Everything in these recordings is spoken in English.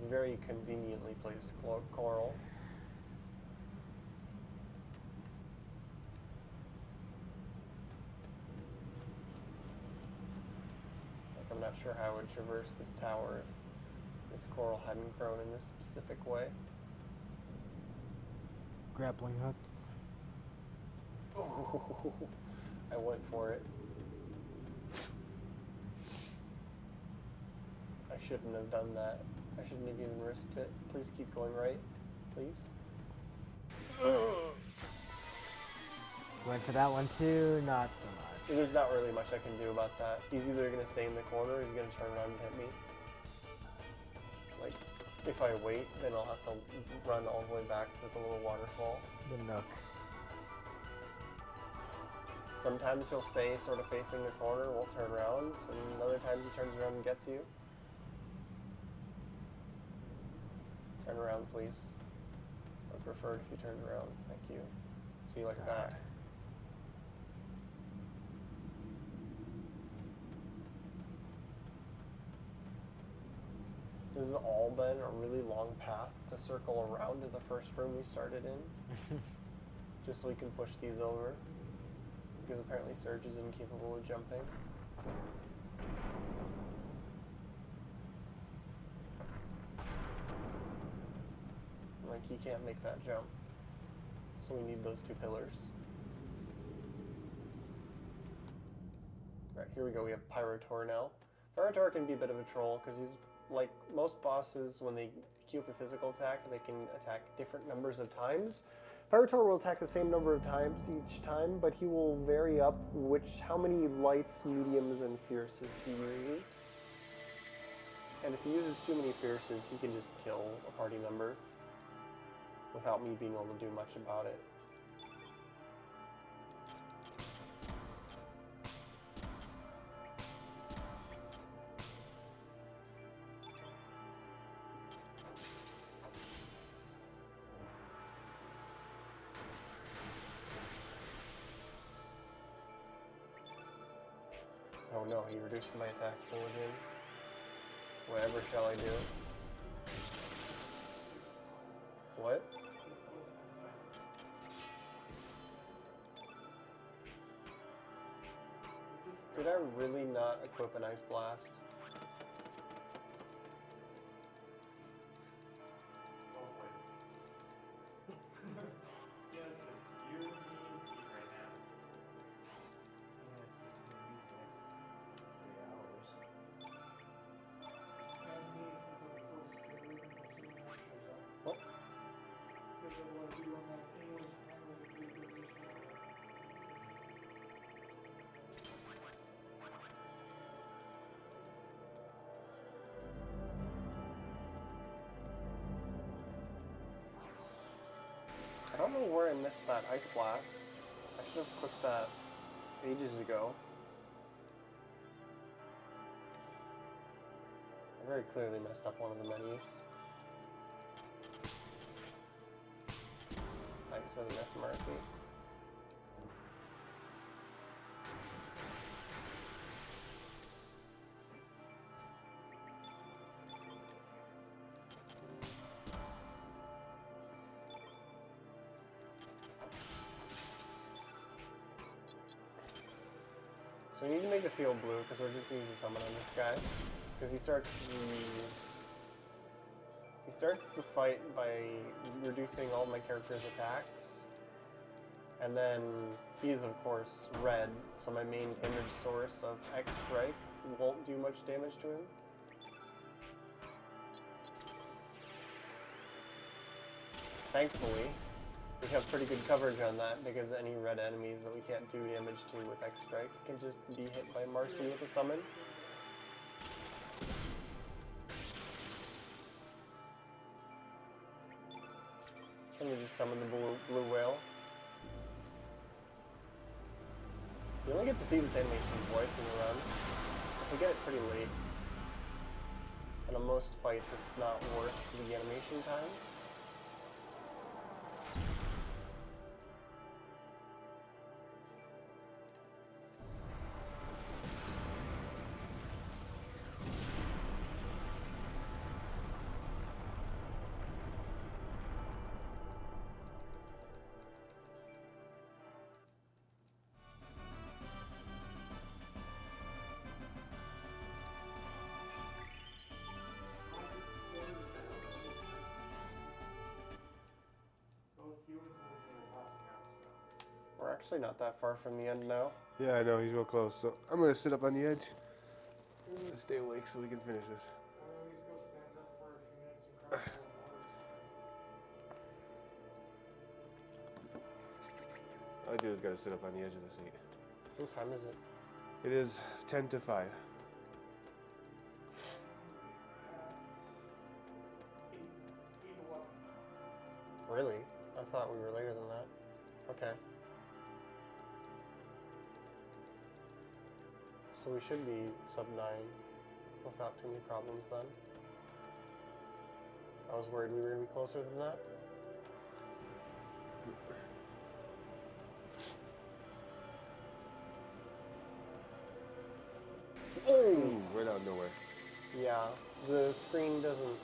It's very conveniently placed coral. Like, I'm not sure how I would traverse this tower if this coral hadn't grown in this specific way. Grappling hooks. Oh, I went for it. I shouldn't have done that. I shouldn't have even risked it. Please keep going right. Please. Went for that one too, not so much. There's not really much I can do about that. He's either going to stay in the corner or he's going to turn around and hit me. Like, if I wait, then I'll have to run all the way back to the little waterfall. The nook. Sometimes he'll stay sort of facing the corner, won't turn around, and other times he turns around and gets you. Turn around, please. I'd prefer it if you turned around. Thank you. See, like that. This has all been a really long path to circle around to the first room we started in. Just so we can push these over. Because apparently Surge is incapable of jumping. Like, he can't make that jump. So we need those two pillars. Alright, here we go. We have Pyrotor now. Pyrotor can be a bit of a troll, because he's like most bosses. When they queue up a physical attack, they can attack different numbers of times. Pyrotor will attack the same number of times each time, but he will vary up how many lights, mediums, and fierces he uses. And if he uses too many fierces, he can just kill a party member without me being able to do much about it. Oh no, he reduced my attack pool again. Whatever shall I do? What? Did I really not equip an Ice Blast? What? I don't know where I missed that Ice Blast. I should have equipped that ages ago. I very clearly messed up one of the menus. Thanks for the Miss Mercy. So we need to make the field blue because we're just going to use a summon on this guy. Because he starts the fight by reducing all my character's attacks. And then he is, of course, red, so my main damage source of X Strike won't do much damage to him. Thankfully, we have pretty good coverage on that because any red enemies that we can't do damage to with X Strike can just be hit by Marcy with a summon. So we just summon the blue whale. You only get to see this animation twice in a run, so we get it pretty late. And on most fights, it's not worth the animation time. actually not that far from the end now. Yeah, I know, he's real close. So I'm going to sit up on the edge. I'm going to stay awake so we can finish this. All I do is got to sit up on the edge of the seat. What time is it? It is 10 to 5. Really? I thought we were later than that. Okay. So we should be sub 9 without too many problems then. I was worried we were going to be closer than that. Ooh, right out of nowhere. Yeah, the screen doesn't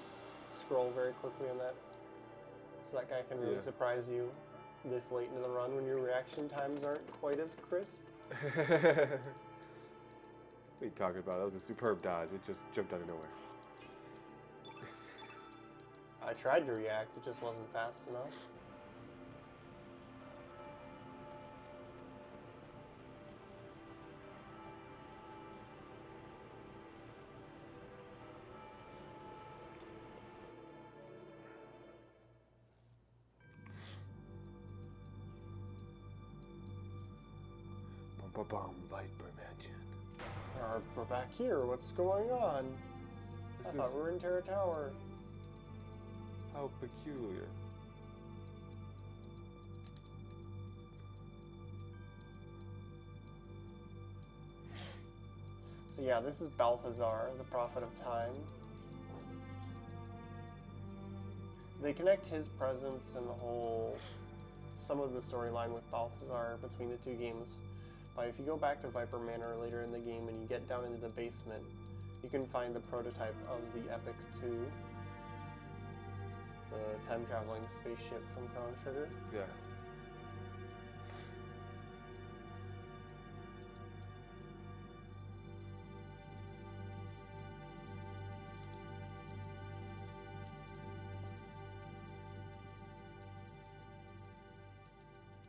scroll very quickly on that. So that guy can really surprise you this late into the run when your reaction times aren't quite as crisp. What are you talking about? That was a superb dodge. It just jumped out of nowhere. I tried to react, it just wasn't fast enough. Bum, Viper Mansion. We're back here, what's going on? I thought we were in Terra Tower. How peculiar. So yeah, this is Balthazar, the Prophet of Time. They connect his presence and some of the storyline with Balthazar between the two games. But if you go back to Viper Manor later in the game and you get down into the basement, you can find the prototype of the Epic 2, the time-traveling spaceship from Chrono Trigger. Yeah.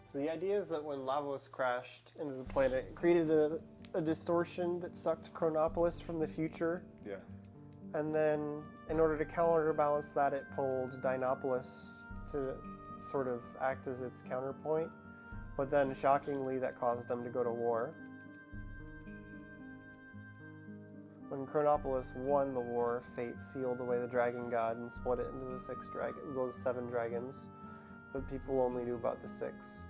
So the idea is that when Lavos crashed into the planet, it created a distortion that sucked Chronopolis from the future. Yeah. And then, in order to counterbalance that, it pulled Dinopolis to sort of act as its counterpoint. But then, shockingly, that caused them to go to war. When Chronopolis won the war, fate sealed away the dragon god and split it into the 7 dragons. But people only knew about the 6.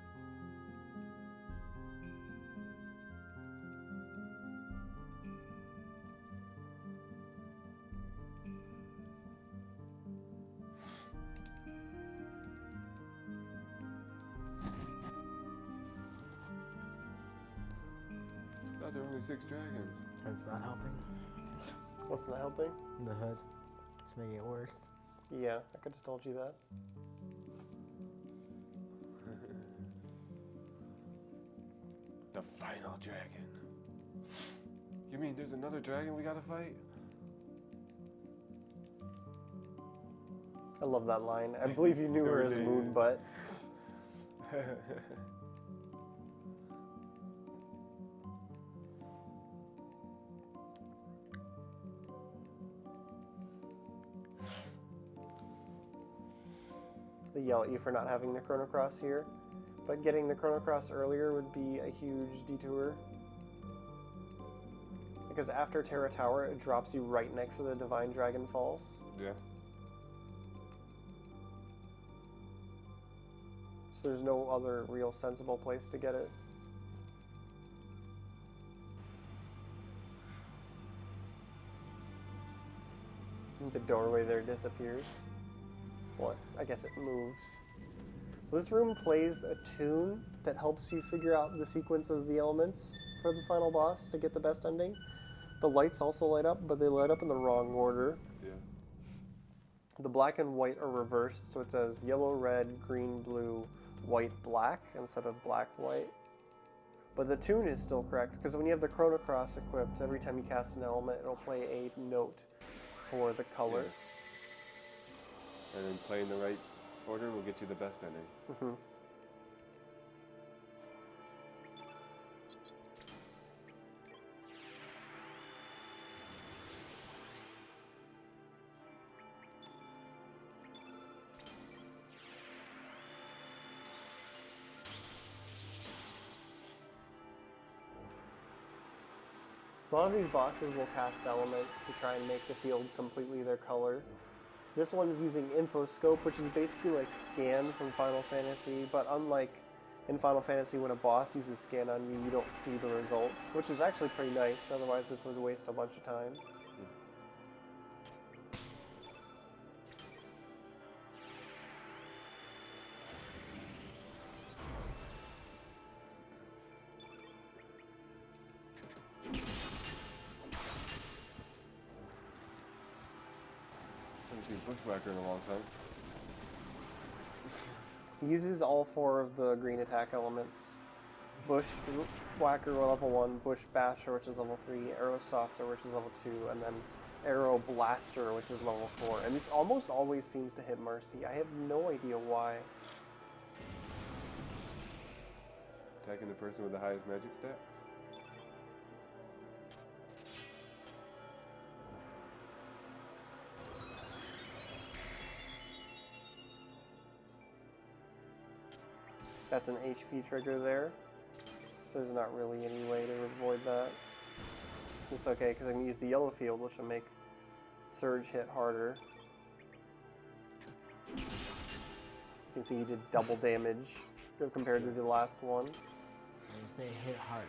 There are only 6 dragons. That's not helping. What's not helping? The hood. Just making it worse. Yeah, I could have told you that. The final dragon. You mean there's another dragon we gotta fight? I love that line. I believe you knew her as Moonbutt. They yell at you for not having the Chrono Cross here, but getting the Chrono Cross earlier would be a huge detour. Because after Terra Tower, it drops you right next to the Divine Dragon Falls. Yeah. So there's no other real sensible place to get it. The doorway there disappears. Well, I guess it moves. So this room plays a tune that helps you figure out the sequence of the elements for the final boss to get the best ending. The lights also light up, but they light up in the wrong order. Yeah. The black and white are reversed, so it says yellow, red, green, blue, white, black, instead of black, white. But the tune is still correct, because when you have the Chrono Cross equipped, every time you cast an element, it'll play a note for the color. Yeah. And then playing the right order will get you the best ending. Mm-hmm. So a lot of these bosses will cast elements to try and make the field completely their color. This one's using Infoscope, which is basically like Scan from Final Fantasy, but unlike in Final Fantasy when a boss uses Scan on you, you don't see the results, which is actually pretty nice, otherwise this would waste a bunch of time. I haven't seen Bushwhacker in a long time. He uses all 4 of the green attack elements. Bushwhacker level 1, Bush Basher, which is level 3, Arrow Saucer, which is level 2, and then Arrow Blaster, which is level 4. And this almost always seems to hit Mercy. I have no idea why. Attacking the person with the highest magic stat? That's an HP trigger there, so there's not really any way to avoid that. It's okay, because I can use the yellow field, which will make Surge hit harder. You can see he did double damage compared to the last one. When you say hit harder.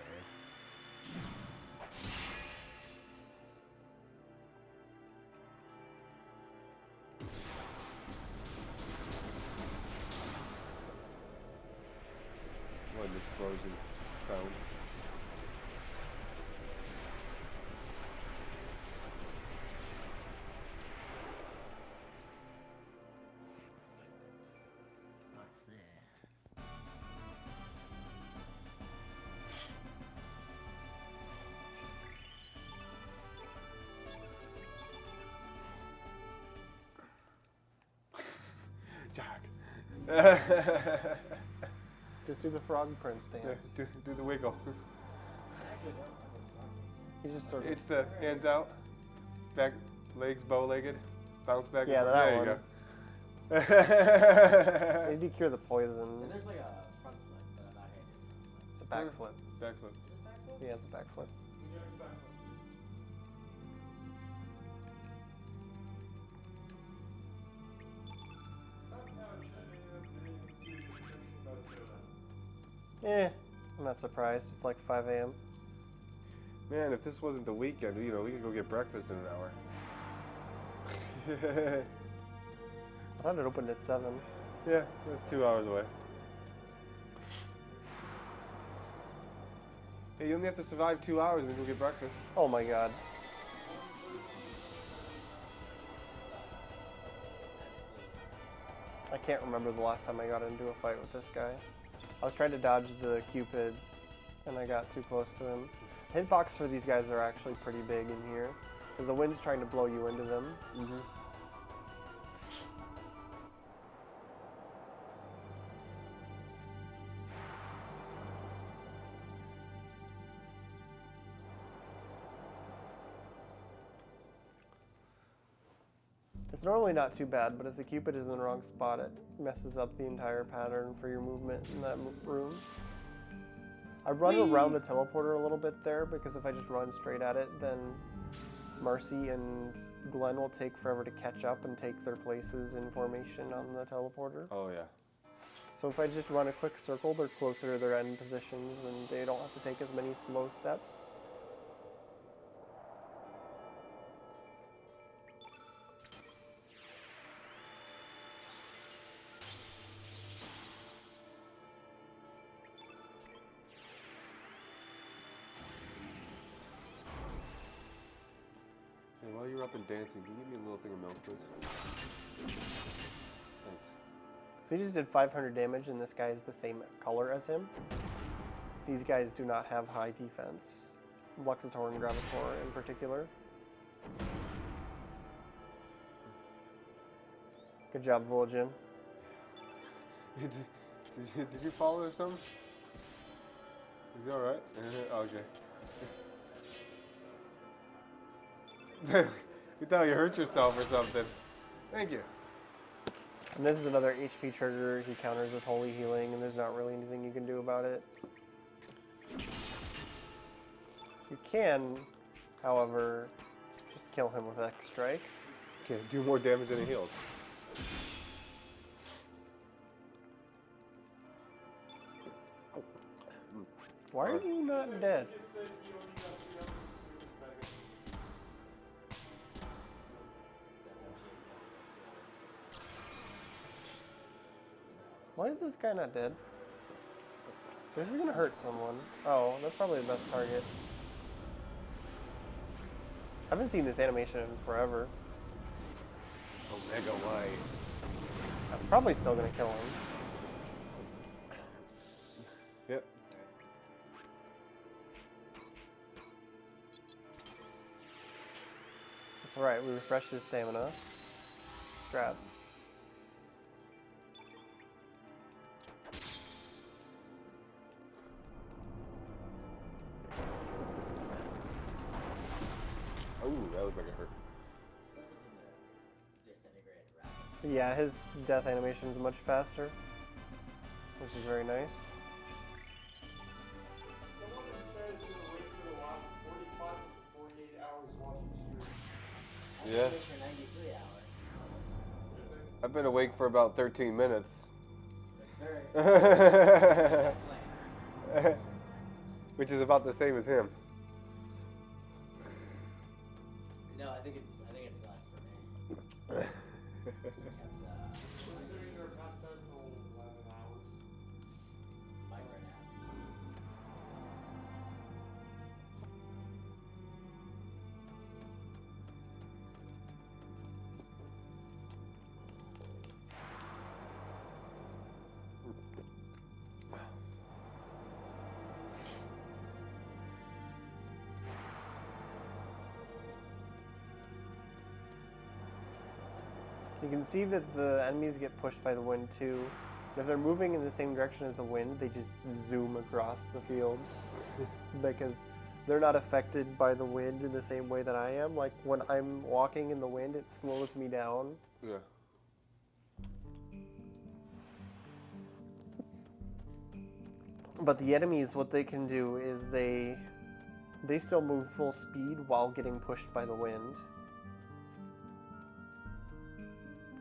What an explosion sound. Let's see. Jack. Just do the Frog Prince dance. do the wiggle. He just sort of... It's the hands out, back, legs bow-legged, bounce back. Yeah, and that there one. you go. They do cure the poison. And there's like a front flip, but I'm not hitting. It's a backflip. Backflip. Yeah, it's a backflip. I'm not surprised. It's like 5 a.m. Man, if this wasn't the weekend, we could go get breakfast in an hour. I thought it opened at 7. Yeah, that's 2 hours away. Hey, you only have to survive 2 hours and we go get breakfast. Oh my god. I can't remember the last time I got into a fight with this guy. I was trying to dodge the Cupid, and I got too close to him. Hitbox for these guys are actually pretty big in here, because the wind's trying to blow you into them. It's normally not too bad, but if the Cupid is in the wrong spot, it messes up the entire pattern for your movement in that room. I run around the teleporter a little bit there, because if I just run straight at it, then Marcy and Glenn will take forever to catch up and take their places in formation on the teleporter. Oh, yeah. So if I just run a quick circle, they're closer to their end positions and they don't have to take as many slow steps. Hey, while you're up and dancing, can you give me a little thing of milk, please? Thanks. So he just did 500 damage, and this guy is the same color as him. These guys do not have high defense. Luxator and Gravitor in particular. Good job, Vol'jin. Did you fall or something? Is he alright? Okay. You thought you hurt yourself or something. Thank you. And this is another HP trigger. He counters with Holy Healing, and there's not really anything you can do about it. You can However, just kill him with X Strike. Okay, do more damage than he heals. Why are you not dead? Why is this guy not dead? This is gonna hurt someone. Oh, that's probably the best target. I haven't seen this animation in forever. Omega White. That's probably still gonna kill him. Yep. That's alright, we refreshed his stamina. Strats. Oh, that looks like it hurt. Yeah, his death animation is much faster, which is very nice. Someone said it's gonna wait for the last 45 to 48 hours watching stream. Yeah. For 93 hours. I've been awake for about 13 minutes. That's very Which is about the same as him. No, I think it's less for me. Considering you're past that for 11 hours. Micro naps. You can see that the enemies get pushed by the wind too. If they're moving in the same direction as the wind, they just zoom across the field because they're not affected by the wind in the same way that I am. Like when I'm walking in the wind, it slows me down. Yeah. But the enemies, what they can do is they still move full speed while getting pushed by the wind.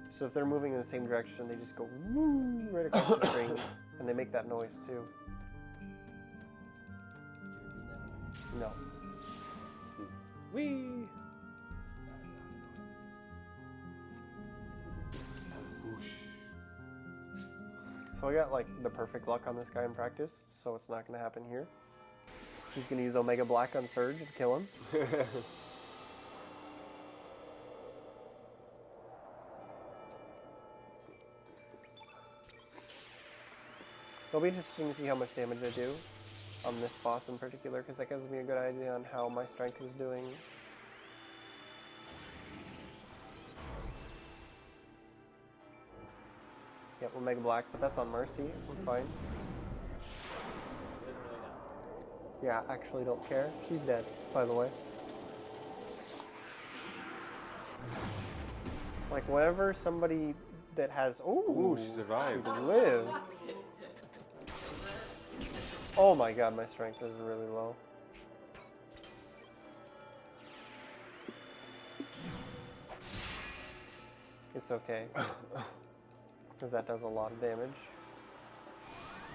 So if they're moving in the same direction, they just go woo, right across the screen, and they make that noise too. No. Whee! So I got like the perfect luck on this guy in practice, so it's not going to happen here. He's going to use Omega Black on Surge and kill him. It'll be interesting to see how much damage I do on this boss in particular, because that gives me a good idea on how my strength is doing. Yep, Omega Black, but that's on Mercy. We're fine. Yeah, actually don't care. She's dead, by the way. Like, whenever somebody that has... Ooh, she survived. She lived. Oh my god, my strength is really low. It's okay. Because that does a lot of damage.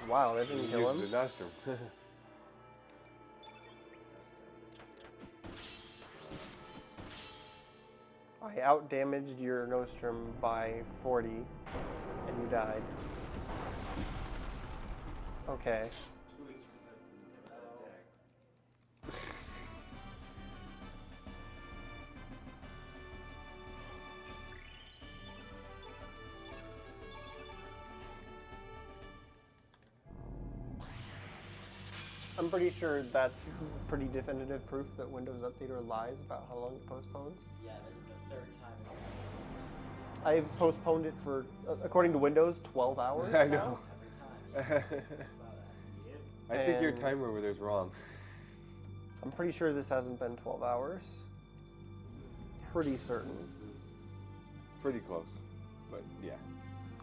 Wow, that didn't kill him. The Nostrum. I out-damaged your Nostrum by 40, and you died. Okay. I'm pretty sure that's pretty definitive proof that Windows Updater lies about how long it postpones. Yeah, this is the third time it's I've postponed it for, according to Windows, 12 hours I now. know. every time. Yeah, I saw that. I think your And- timer over there's wrong. I'm pretty sure this hasn't been 12 hours. Pretty certain. Pretty close, but yeah.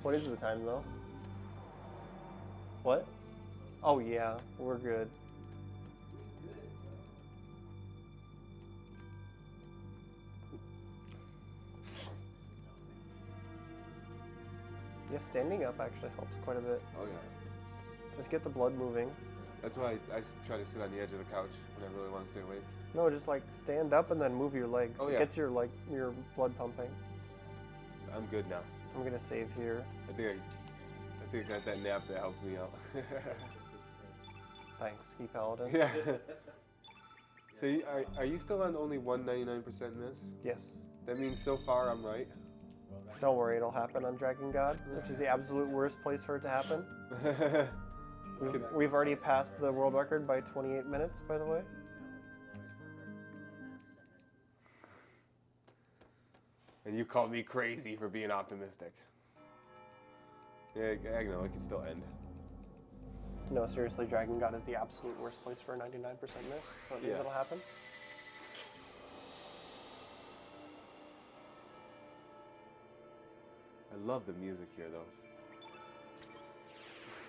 What is the time though? What? Oh yeah, we're good. Yeah, standing up actually helps quite a bit. Oh yeah. Just get the blood moving. That's why I try to sit on the edge of the couch when I really want to stay awake. No, just like stand up and then move your legs. Oh, It yeah. gets your blood pumping. I'm good now. I'm gonna save here. I think I got that nap that helped me out. Thanks, Ski Paladin. Yeah. So are you still on only 199% miss? Yes. That means so far I'm right. Don't worry, it'll happen on Dragon God, which is the absolute worst place for it to happen. We've already passed the world record by 28 minutes, by the way. And you called me crazy for being optimistic. Yeah, I know, it can still end. No, seriously, Dragon God is the absolute worst place for a 99% miss, so that means Yeah. it'll happen. I love the music here, though.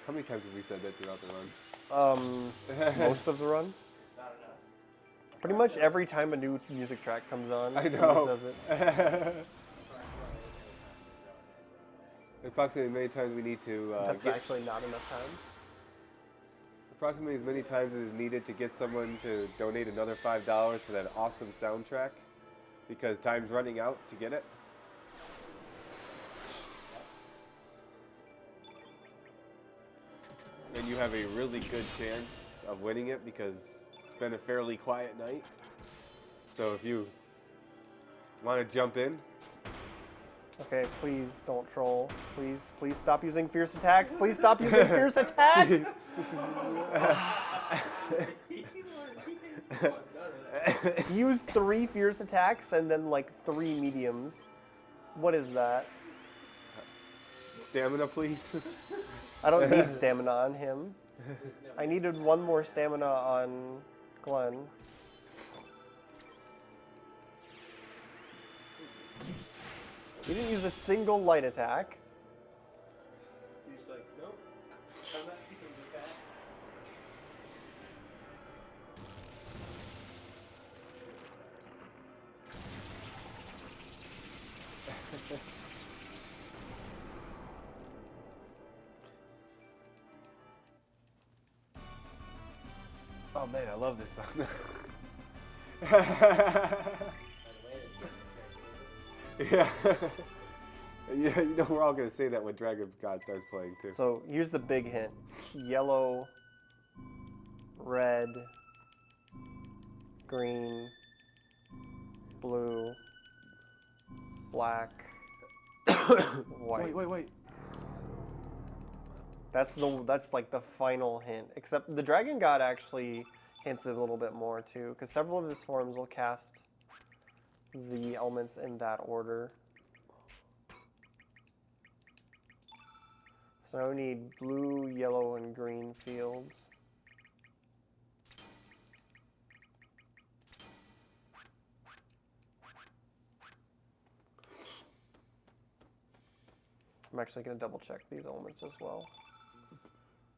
How many times have we said that throughout the run? Most of the run. Not enough. Pretty much every time a new music track comes on, I somebody know. says it. Approximately as many times we need to That's actually not enough time. approximately as many times as is needed to get someone to donate another $5 for that awesome soundtrack, because time's running out to get it. And you have a really good chance of winning it because it's been a fairly quiet night. So if you want to jump in, Okay, please don't troll. Please stop using fierce attacks. Please stop using fierce attacks. Use 3 fierce attacks and then like 3 mediums. What is that? stamina, please. I don't need stamina on him. I needed 1 more stamina on Glenn. He didn't use a single light attack. He's like, nope. I'm not keeping with that. Oh man, I love this song. Yeah. Yeah, you know we're all gonna say that when Dragon God starts playing too. So here's the big hint. Yellow, red, green, blue, black, white. Wait. That's like the final hint. Except the Dragon God actually hints it a little bit more too, because several of his forms will cast the elements in that order. So now we need blue, yellow, and green fields. I'm actually going to double check these elements as well.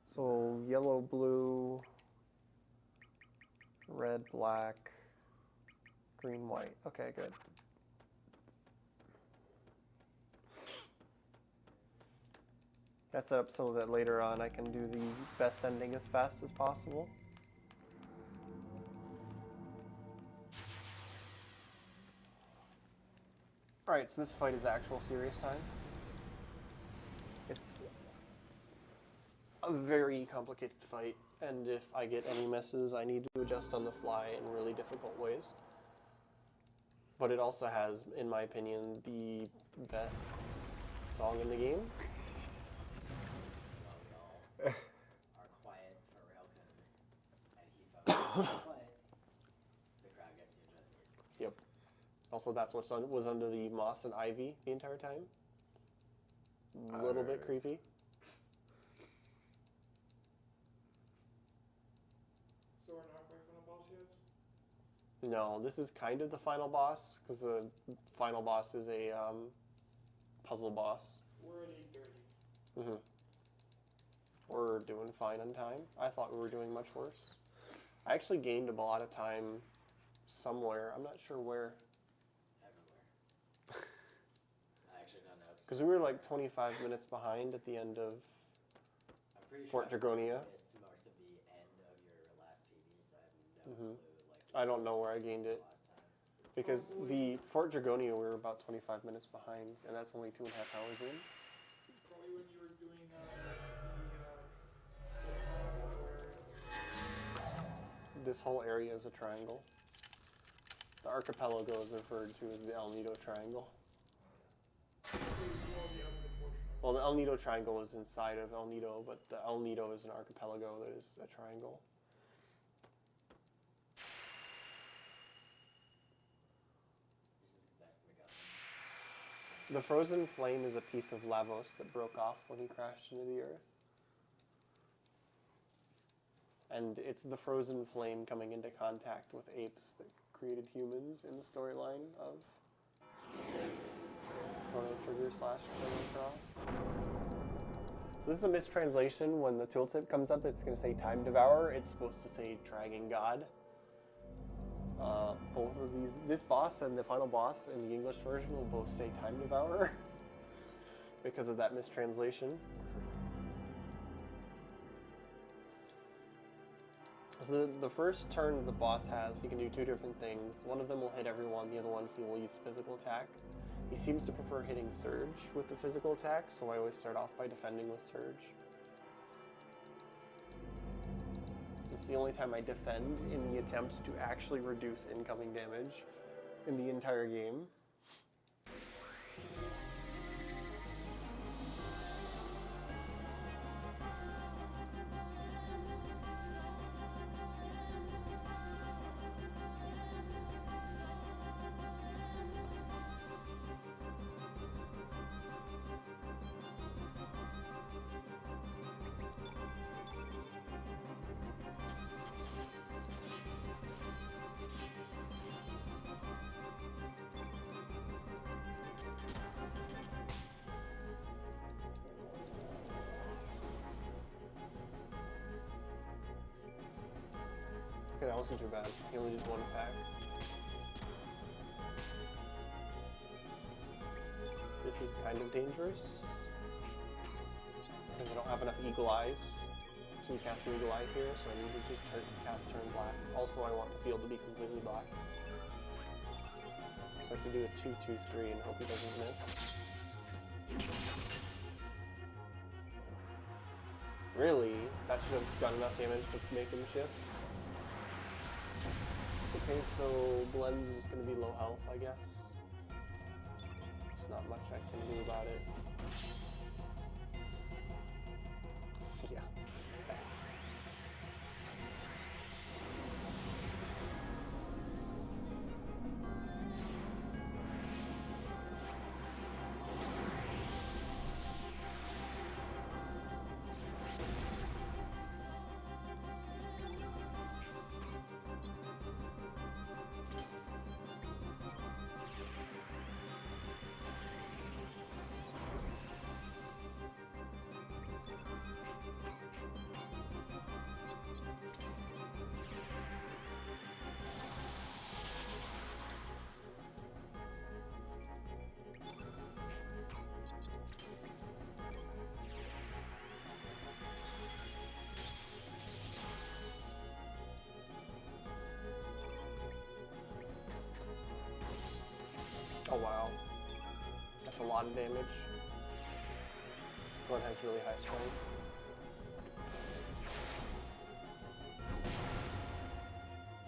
So yellow, blue, red, black, green, white. Okay, good. That's set up so that later on I can do the best ending as fast as possible. Alright, so this fight is actual serious time. It's a very complicated fight, and if I get any misses, I need to adjust on the fly in really difficult ways. But it also has, in my opinion, the best song in the game. Are quiet for Railgun, and he fucking quiet. The crowd gets the adrenaline. Yep. Also, that's what was under the moss and ivy the entire time. A little bit creepy. So we're not going for the boss yet? No, this is kind of the final boss, because the final boss is a puzzle boss. We're at 8:30. Mm-hmm. We're doing fine on time. I thought we were doing much worse. I actually gained a lot of time somewhere. I'm not sure where. Everywhere. I actually don't know. Because we were like 25 minutes behind at the end of I'm pretty Fort sure Dragonia. I missed most of the end of your last PB, so I have no Mhm. clue. Like, I don't know where I gained it. last time. Because the Fort Dragonia, we were about 25 minutes behind, and that's only 2.5 hours in. Probably when you were doing This whole area is a triangle. The archipelago is referred to as the El Nido Triangle. Well, the El Nido Triangle is inside of El Nido, but the El Nido is an archipelago that is a triangle. This is the best MacGuffin. The frozen flame is a piece of Lavos that broke off when he crashed into the Earth. And it's the frozen flame coming into contact with apes that created humans in the storyline of Chrono Trigger / Chrono Cross. So this is a mistranslation. When the tooltip comes up, it's going to say Time Devourer. It's supposed to say Dragon God. Both of these, this boss and the final boss in the English version will both say Time Devourer because of that mistranslation. So the first turn the boss has, he can do two different things. One of them will hit everyone, the other one he will use physical attack. He seems to prefer hitting Surge with the physical attack, so I always start off by defending with Surge. It's the only time I defend in the attempt to actually reduce incoming damage in the entire game. Okay, that wasn't too bad. He only did one attack. This is kind of dangerous because I don't have enough eagle eyes to cast an eagle eye here, so I need to just cast turn black. Also, I want the field to be completely black. So I have to do a 2-2-3 and hope he doesn't miss. Really? That should have done enough damage to make him shift. Okay, so Blend's just going to be low health, I guess. There's not much I can do about it. Yeah, thanks. Oh wow, that's a lot of damage. Glenn has really high strength.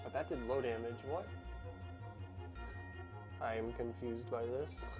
But that did low damage, what? I am confused by this.